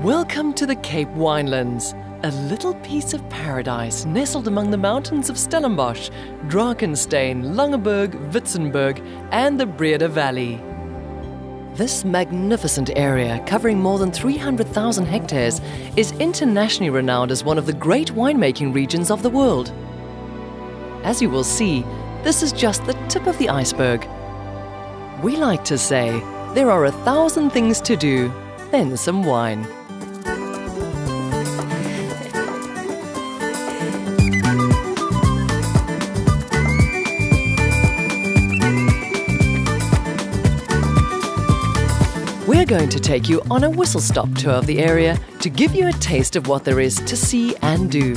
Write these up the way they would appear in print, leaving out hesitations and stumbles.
Welcome to the Cape Winelands, a little piece of paradise nestled among the mountains of Stellenbosch, Drakenstein, Langeberg, Witzenberg and the Breda Valley. This magnificent area, covering more than 300,000 hectares, is internationally renowned as one of the great winemaking regions of the world. As you will see, this is just the tip of the iceberg. We like to say, there are 1,000 things to do, then some wine. We're going to take you on a whistle-stop tour of the area to give you a taste of what there is to see and do.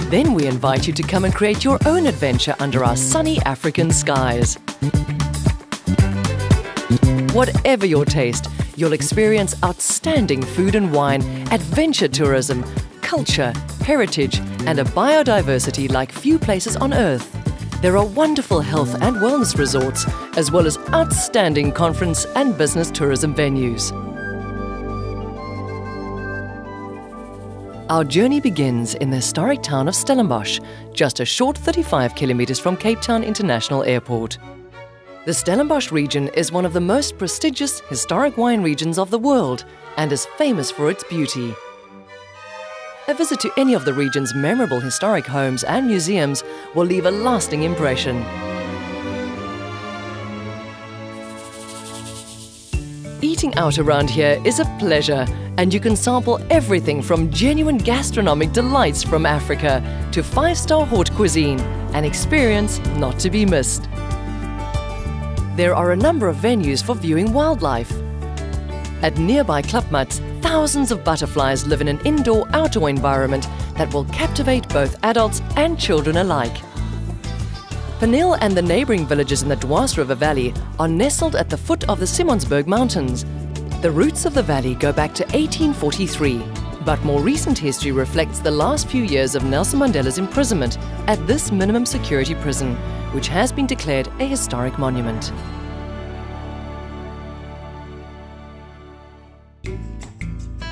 Then we invite you to come and create your own adventure under our sunny African skies. Whatever your taste, you'll experience outstanding food and wine, adventure tourism, culture, heritage, and a biodiversity like few places on Earth. There are wonderful health and wellness resorts, as well as outstanding conference and business tourism venues. Our journey begins in the historic town of Stellenbosch, just a short 35 kilometers from Cape Town International Airport. The Stellenbosch region is one of the most prestigious historic wine regions of the world and is famous for its beauty. A visit to any of the region's memorable historic homes and museums will leave a lasting impression. Eating out around here is a pleasure, and you can sample everything from genuine gastronomic delights from Africa to five-star haute cuisine, an experience not to be missed. There are a number of venues for viewing wildlife. At nearby Klapmuts, thousands of butterflies live in an indoor-outdoor environment that will captivate both adults and children alike. Penil and the neighbouring villages in the Dwars River Valley are nestled at the foot of the Simonsberg Mountains. The roots of the valley go back to 1843, but more recent history reflects the last few years of Nelson Mandela's imprisonment at this minimum security prison, which has been declared a historic monument.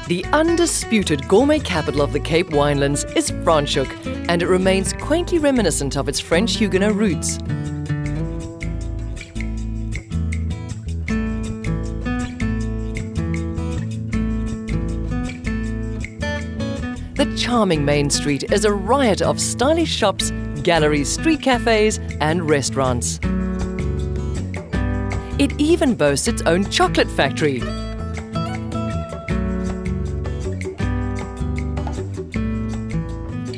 The undisputed gourmet capital of the Cape Winelands is Franschhoek, and it remains quaintly reminiscent of its French Huguenot roots. The charming main street is a riot of stylish shops, galleries, street cafes, and restaurants. It even boasts its own chocolate factory.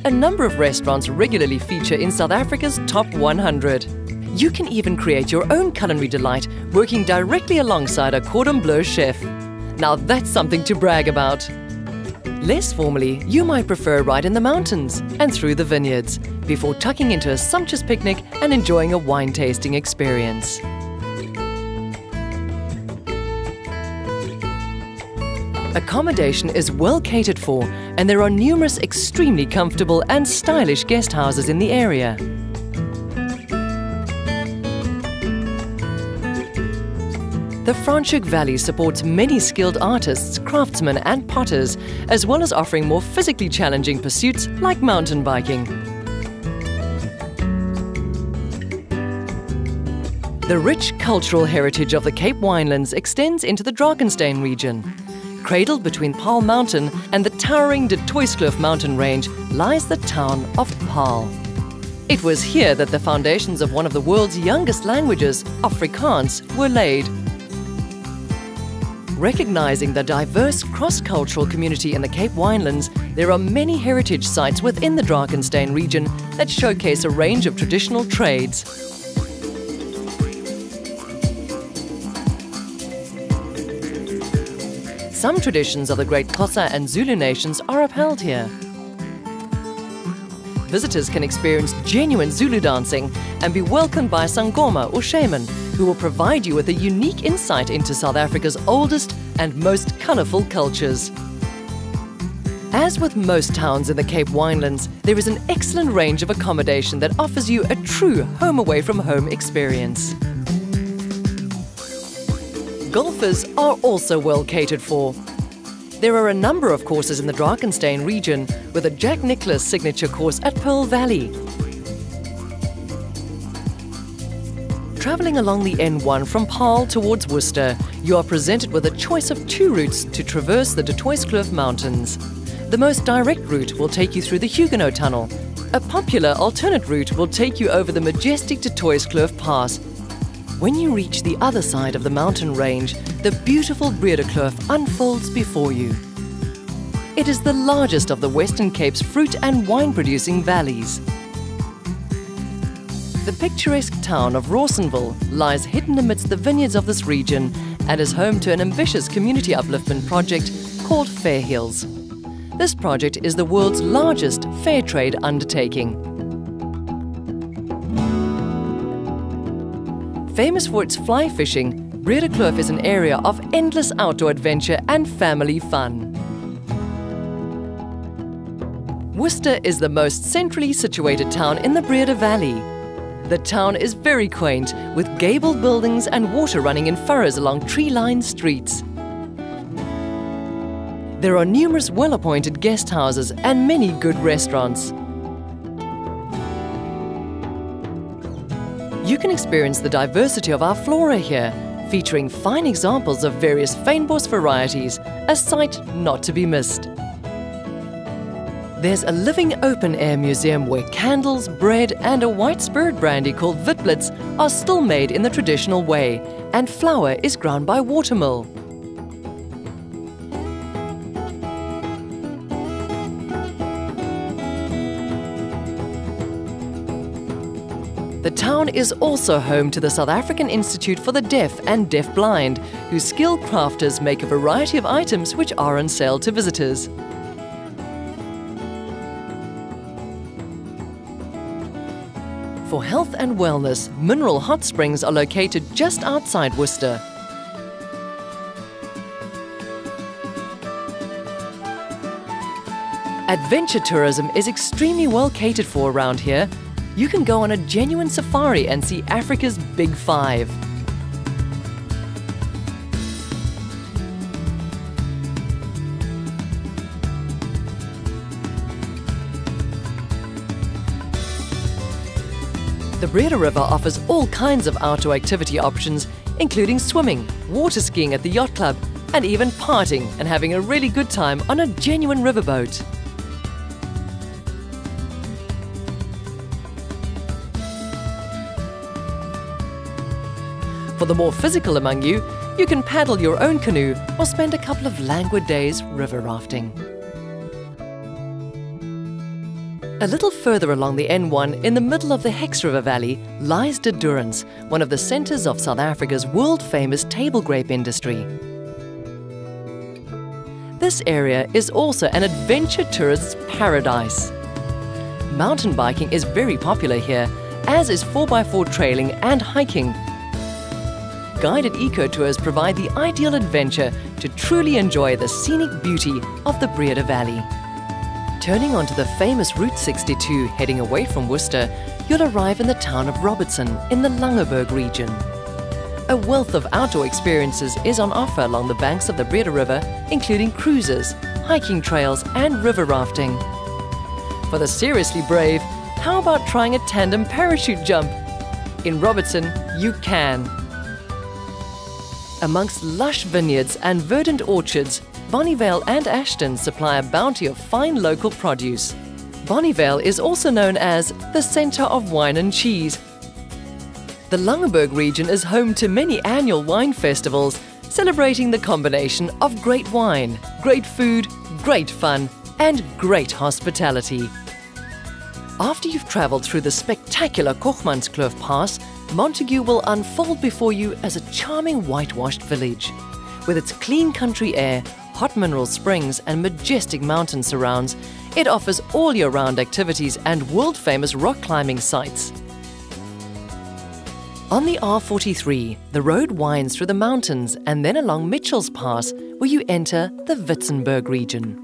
A number of restaurants regularly feature in South Africa's top 100. You can even create your own culinary delight working directly alongside a cordon bleu chef. Now that's something to brag about. Less formally, you might prefer a ride in the mountains and through the vineyards before tucking into a sumptuous picnic and enjoying a wine tasting experience. Accommodation is well catered for, and there are numerous extremely comfortable and stylish guest houses in the area. The Franschhoek Valley supports many skilled artists, craftsmen and potters, as well as offering more physically challenging pursuits like mountain biking. The rich cultural heritage of the Cape Winelands extends into the Drakenstein region. Cradled between Paarl Mountain and the towering De Toyskloof mountain range lies the town of Paarl. It was here that the foundations of one of the world's youngest languages, Afrikaans, were laid. Recognizing the diverse cross-cultural community in the Cape Winelands, there are many heritage sites within the Drakenstein region that showcase a range of traditional trades. Some traditions of the great Xhosa and Zulu nations are upheld here. Visitors can experience genuine Zulu dancing and be welcomed by a sangoma or shaman who will provide you with a unique insight into South Africa's oldest and most colourful cultures. As with most towns in the Cape Winelands, there is an excellent range of accommodation that offers you a true home-away-from-home experience. Golfers are also well catered for. There are a number of courses in the Drakenstein region, with a Jack Nicklaus signature course at Pearl Valley. Travelling along the N1 from Paarl towards Worcester, you are presented with a choice of 2 routes to traverse the De Toitskloof Mountains. The most direct route will take you through the Huguenot Tunnel. A popular alternate route will take you over the majestic De Toitskloof Pass. When you reach the other side of the mountain range, the beautiful Breedekloof unfolds before you. It is the largest of the Western Cape's fruit and wine-producing valleys. The picturesque town of Rawsonville lies hidden amidst the vineyards of this region and is home to an ambitious community upliftment project called Fair Hills. This project is the world's largest fair trade undertaking. Famous for its fly fishing, Breedekloof is an area of endless outdoor adventure and family fun. Worcester is the most centrally situated town in the Breede Valley. The town is very quaint, with gabled buildings and water running in furrows along tree-lined streets. There are numerous well-appointed guest houses and many good restaurants. You can experience the diversity of our flora here, featuring fine examples of various fynbos varieties, a sight not to be missed. There's a living open-air museum where candles, bread and a white spirit brandy called Witblitz are still made in the traditional way, and flour is ground by watermill. The town is also home to the South African Institute for the Deaf and Deafblind, whose skilled crafters make a variety of items which are on sale to visitors. For health and wellness, mineral hot springs are located just outside Worcester. Adventure tourism is extremely well catered for around here. You can go on a genuine safari and see Africa's Big Five. The Breede River offers all kinds of outdoor activity options, including swimming, water skiing at the yacht club, and even partying and having a really good time on a genuine riverboat. For the more physical among you, you can paddle your own canoe or spend a couple of languid days river rafting. A little further along the N1, in the middle of the Hex River Valley, lies De Durance, one of the centres of South Africa's world-famous table grape industry. This area is also an adventure tourist's paradise. Mountain biking is very popular here, as is 4x4 trailing and hiking. Guided eco-tours provide the ideal adventure to truly enjoy the scenic beauty of the Breede Valley. Turning onto the famous Route 62 heading away from Worcester, you'll arrive in the town of Robertson in the Langeberg region. A wealth of outdoor experiences is on offer along the banks of the Breede River, including cruises, hiking trails and river rafting. For the seriously brave, how about trying a tandem parachute jump? In Robertson, you can. Amongst lush vineyards and verdant orchards, Bonnievale and Ashton supply a bounty of fine local produce. Bonnievale is also known as the centre of wine and cheese. The Langeberg region is home to many annual wine festivals, celebrating the combination of great wine, great food, great fun, and great hospitality. After you've travelled through the spectacular Kochmanskloof Pass, Montague will unfold before you as a charming whitewashed village. With its clean country air, hot mineral springs and majestic mountain surrounds, it offers all year-round activities and world-famous rock climbing sites. On the R43, the road winds through the mountains and then along Mitchell's Pass, where you enter the Witzenberg region.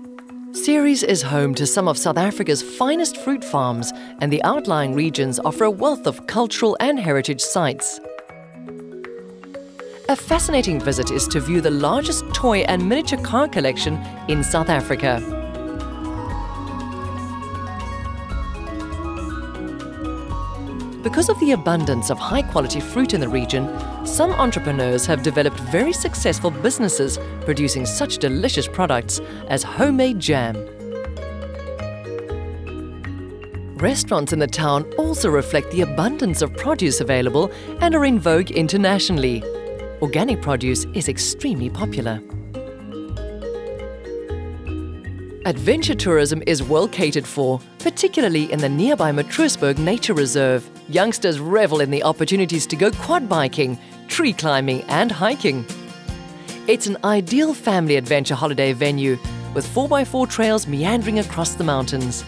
Ceres is home to some of South Africa's finest fruit farms, and the outlying regions offer a wealth of cultural and heritage sites. A fascinating visit is to view the largest toy and miniature car collection in South Africa. Because of the abundance of high-quality fruit in the region, some entrepreneurs have developed very successful businesses producing such delicious products as homemade jam. Restaurants in the town also reflect the abundance of produce available and are in vogue internationally. Organic produce is extremely popular. Adventure tourism is well catered for, particularly in the nearby Matroosburg Nature Reserve. Youngsters revel in the opportunities to go quad biking, tree climbing and hiking. It's an ideal family adventure holiday venue with 4x4 trails meandering across the mountains.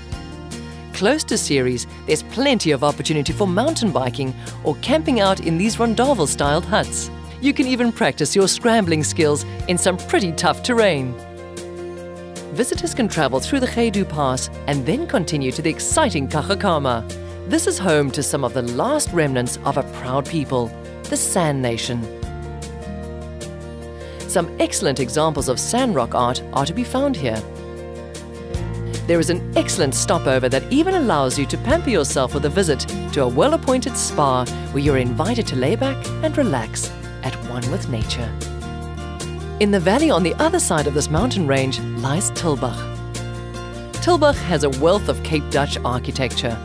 Close to Ceres, there's plenty of opportunity for mountain biking or camping out in these rondavel-styled huts. You can even practice your scrambling skills in some pretty tough terrain. Visitors can travel through the Gedu Pass and then continue to the exciting Kagakama. This is home to some of the last remnants of a proud people, the San Nation. Some excellent examples of sandrock art are to be found here. There is an excellent stopover that even allows you to pamper yourself with a visit to a well-appointed spa where you're invited to lay back and relax at one with nature. In the valley on the other side of this mountain range lies Tulbagh. Tulbagh has a wealth of Cape Dutch architecture.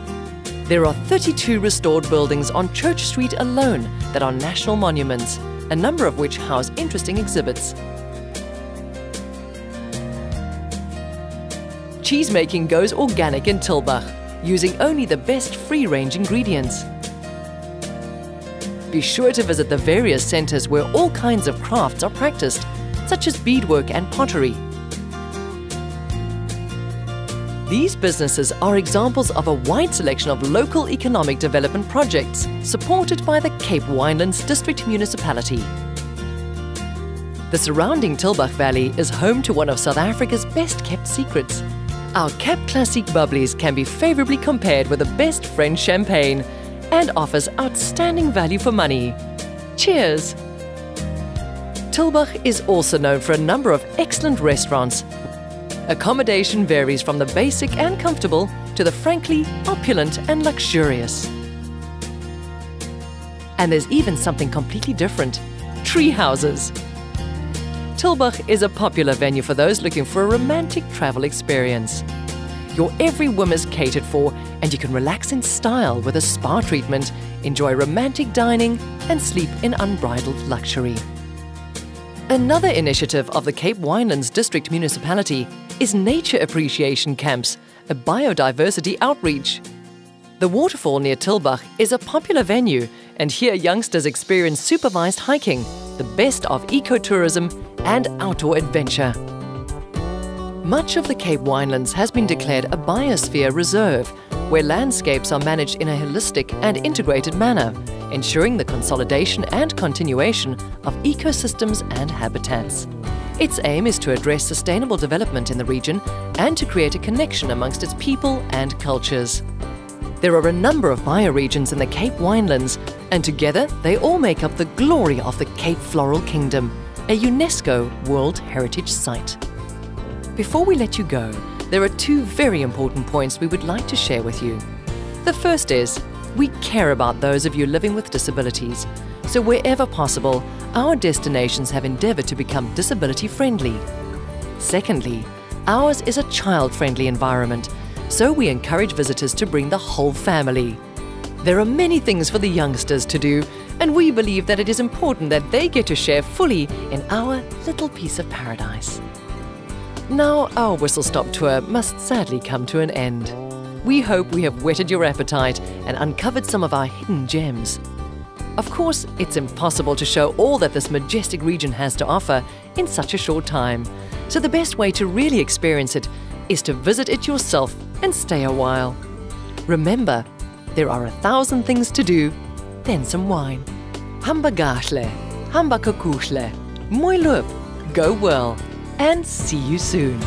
There are 32 restored buildings on Church Street alone that are national monuments, a number of which house interesting exhibits. Cheesemaking goes organic in Tulbagh, using only the best free-range ingredients. Be sure to visit the various centres where all kinds of crafts are practiced, such as beadwork and pottery. These businesses are examples of a wide selection of local economic development projects supported by the Cape Winelands District Municipality. The surrounding Tulbagh Valley is home to one of South Africa's best-kept secrets. Our Cap Classique Bubblies can be favourably compared with the best French champagne and offers outstanding value for money. Cheers! Tulbagh is also known for a number of excellent restaurants. Accommodation varies from the basic and comfortable to the frankly opulent and luxurious. And there's even something completely different: tree houses. Tulbagh is a popular venue for those looking for a romantic travel experience. Your every whim is catered for, and you can relax in style with a spa treatment, enjoy romantic dining, and sleep in unbridled luxury. Another initiative of the Cape Winelands District Municipality is Nature Appreciation Camps, a biodiversity outreach. The waterfall near Tulbagh is a popular venue, and here youngsters experience supervised hiking, the best of ecotourism and outdoor adventure. Much of the Cape Winelands has been declared a biosphere reserve, where landscapes are managed in a holistic and integrated manner, ensuring the consolidation and continuation of ecosystems and habitats. Its aim is to address sustainable development in the region and to create a connection amongst its people and cultures. There are a number of bioregions in the Cape Winelands, and together they all make up the glory of the Cape Floral Kingdom, a UNESCO World Heritage Site. Before we let you go, there are two very important points we would like to share with you. The first is, we care about those of you living with disabilities, so wherever possible, our destinations have endeavoured to become disability-friendly. Secondly, ours is a child-friendly environment, so we encourage visitors to bring the whole family. There are many things for the youngsters to do, and we believe that it is important that they get to share fully in our little piece of paradise. Now, our whistle-stop tour must sadly come to an end. We hope we have whetted your appetite and uncovered some of our hidden gems. Of course, it's impossible to show all that this majestic region has to offer in such a short time, so the best way to really experience it is to visit it yourself and stay a while. Remember, there are 1,000 things to do, then some wine. Hamba gashle, hamba kakushle, mooi loop, go well, and see you soon.